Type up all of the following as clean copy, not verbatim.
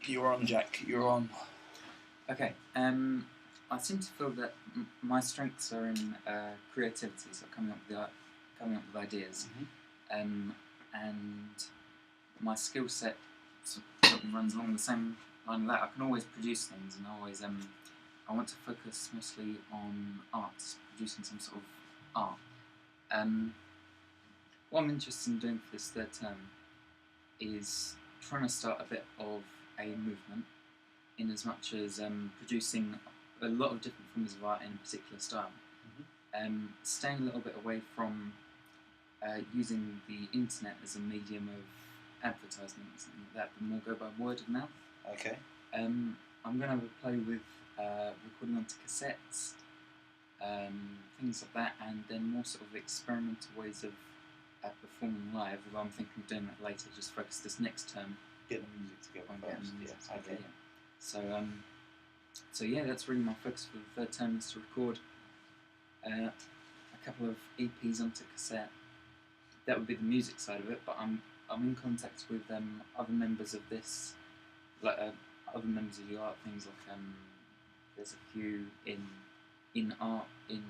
You're on, Jack. You're on. Okay. I seem to feel that my strengths are in creativity, so coming up with ideas, and my skill set sort of runs along the same line of that. I can always produce things, and I want to focus mostly on art, producing some sort of art. What I'm interested in doing for this third term is trying to start a bit of a movement, in as much as producing a lot of different forms of art in a particular style. Staying a little bit away from using the internet as a medium of advertisement and something like that, but more go by word of mouth. Okay. I'm going to have a play with recording onto cassettes, things like that, and then more sort of experimental ways of performing live, although I'm thinking of doing that later, just focus this next term. Get the music together first. Yeah. Okay. Yeah. So yeah, that's really my focus for the third term, is to record a couple of EPs onto cassette. That would be the music side of it, but I'm in contact with other members of this, like other members of the art things, like there's a few in art, in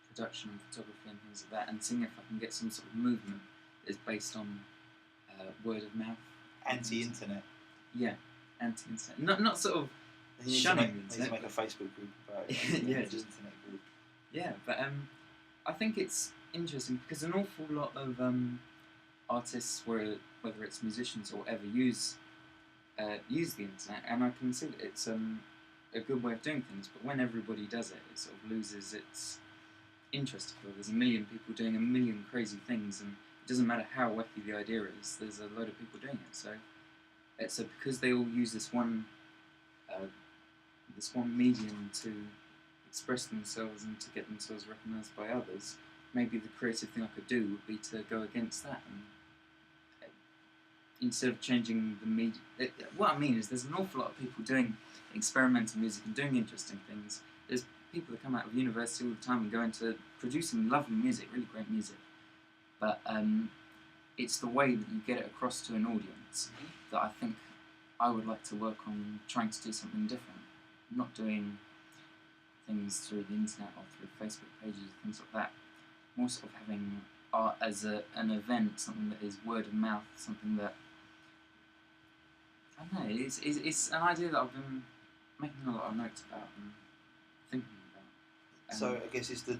production and photography and things like that, and seeing if I can get some sort of movement that is based on word of mouth. Anti-internet. Yeah, anti-internet. Not sort of shunning the internet. Need to make a Facebook group about it. Yeah, just internet group. Yeah, but I think it's interesting because an awful lot of artists, whether it's musicians or whatever, use the internet, and I can see that it's a good way of doing things. But when everybody does it, it sort of loses its interest. There's a million people doing a million crazy things, and it doesn't matter how wacky the idea is. There's a load of people doing it. So because they all use this one medium to express themselves and to get themselves recognised by others, maybe the creative thing I could do would be to go against that, and instead of changing the media. What I mean is, there's an awful lot of people doing experimental music and doing interesting things. There's people that come out of university all the time and go into producing lovely music, really great music, but it's the way that you get it across to an audience that I think I would like to work on, trying to do something different. Not doing things through the internet or through Facebook pages, things like that. More sort of having art as an event, something that is word of mouth, something that, I don't know, it's an idea that I've been making a lot of notes about and thinking about. So I guess it's the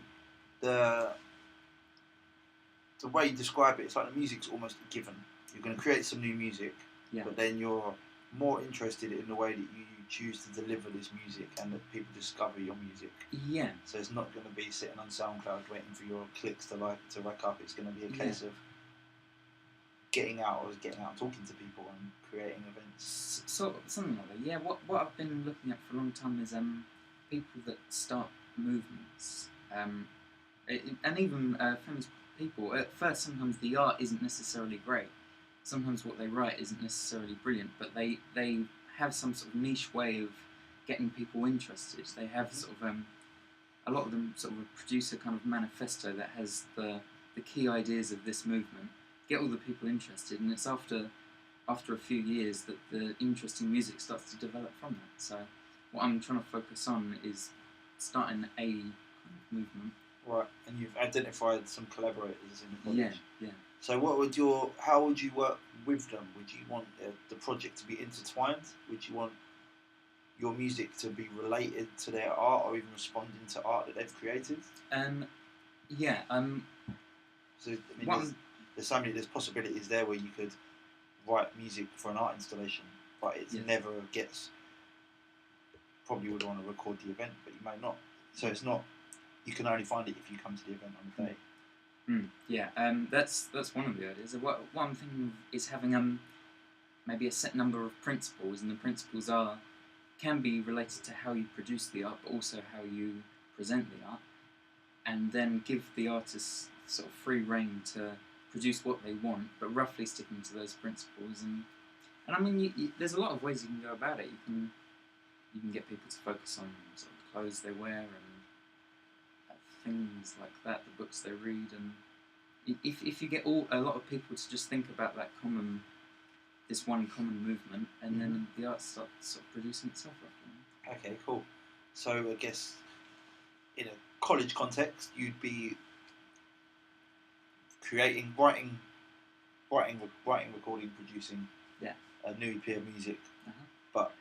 way you describe it, it's like the music's almost a given. You're going to create some new music, but then you're more interested in the way that you choose to deliver this music and that people discover your music. Yeah. So it's not going to be sitting on SoundCloud waiting for your clicks to rack up. It's going to be a case of getting out talking to people and creating events. Something like that. Yeah. What I've been looking at for a long time is people that start movements, and even famous people. At first, sometimes the art isn't necessarily great. Sometimes what they write isn't necessarily brilliant, but they have some sort of niche way of getting people interested. They have sort of a lot of them sort of produce a kind of manifesto that has the key ideas of this movement, get all the people interested, and it's after a few years that the interesting music starts to develop from that. So what I'm trying to focus on is starting a kind of movement. Right, and you've identified some collaborators in the project. Yeah. So how would you work with them? Would you want the project to be intertwined? Would you want your music to be related to their art, or even responding to art that they've created? Yeah. So I mean, there's possibilities there where you could write music for an art installation, but it never gets. Probably would want to record the event, but you may not. So it's not. You can only find it if you come to the event on the day. Yeah, that's one of the ideas. What I'm thinking of is having maybe a set number of principles, and the principles can be related to how you produce the art, but also how you present the art, and then give the artists sort of free rein to produce what they want, but roughly sticking to those principles. And I mean, there's a lot of ways you can go about it. You can get people to focus on sort of clothes they wear and things like that, the books they read, and if you get a lot of people to just think about that common this one common movement, and then the art starts sort of producing itself after. Okay, cool. So I guess in a college context, you'd be creating, writing, recording, producing a new EP of music, but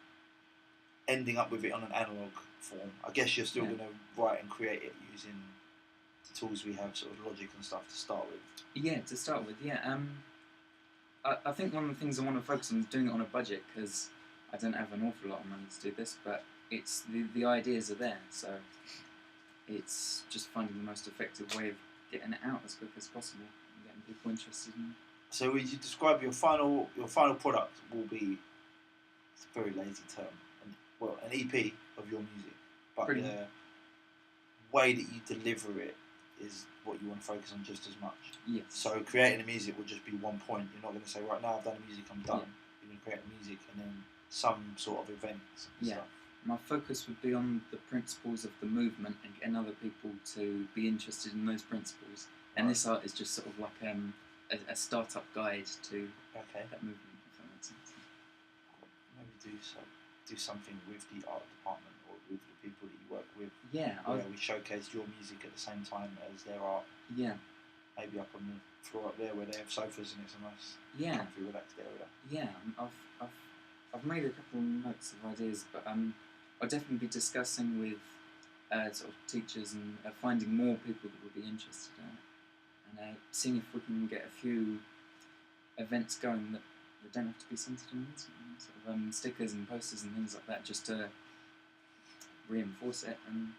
ending up with it on an analog form. I guess you're still going to write and create it using the tools we have, sort of Logic and stuff, to start with. Yeah, to start with, yeah. I think one of the things I want to focus on is doing it on a budget, because I don't have an awful lot of money to do this, but it's the ideas are there, so it's just finding the most effective way of getting it out as quick as possible and getting people interested in it. So would you describe your final product will be, it's a very lazy term, an EP of your music, but the way that you deliver it is what you want to focus on just as much. Yes. So creating the music will just be one point. You're not going to say, right now I've done the music, I'm done. You're going to create the music and then some sort of events and stuff. My focus would be on the principles of the movement and getting other people to be interested in those principles. And this art is just sort of like a start-up guide to that movement, if that makes sense. Maybe do something with the art department or with the people that you work with. Yeah. Where we showcase your music at the same time as their art. Yeah. Maybe up on the floor up there where they have sofas and it's a nice, comfy, relaxed area. Yeah. I've made a couple of notes of ideas, but I'll definitely be discussing with sort of teachers and finding more people that would be interested in it, and seeing if we can get a few events going that don't have to be centred in Instagram, sort of stickers and posters and things like that, just to reinforce it. And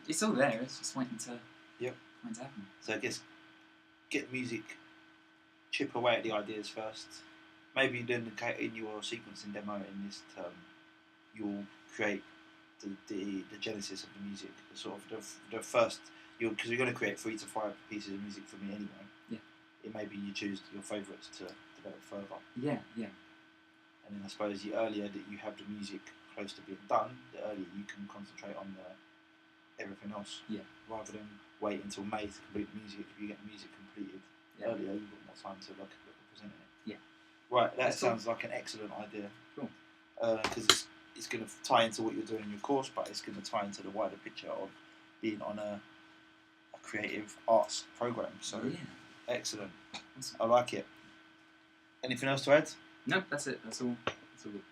it's all there. It's just waiting to happen. So I guess get music, chip away at the ideas first. Maybe then in your sequencing demo in this term, you'll create the genesis of the music, the first. Because you're going to create 3 to 5 pieces of music for me anyway. Yeah. It may be you choose your favourites to develop further. Yeah. And then I suppose the earlier that you have the music close to being done, the earlier you can concentrate on everything else. Yeah. Rather than wait until May to complete the music. If you get the music completed earlier, you've got more time to look at presenting it. Yeah. Right. That sounds like an excellent idea. Cool. Because it's going to tie into what you're doing in your course, but it's going to tie into the wider picture of being on a creative arts program. So excellent. Awesome. I like it. Anything else to add? Nope, that's it. That's all. That's all good.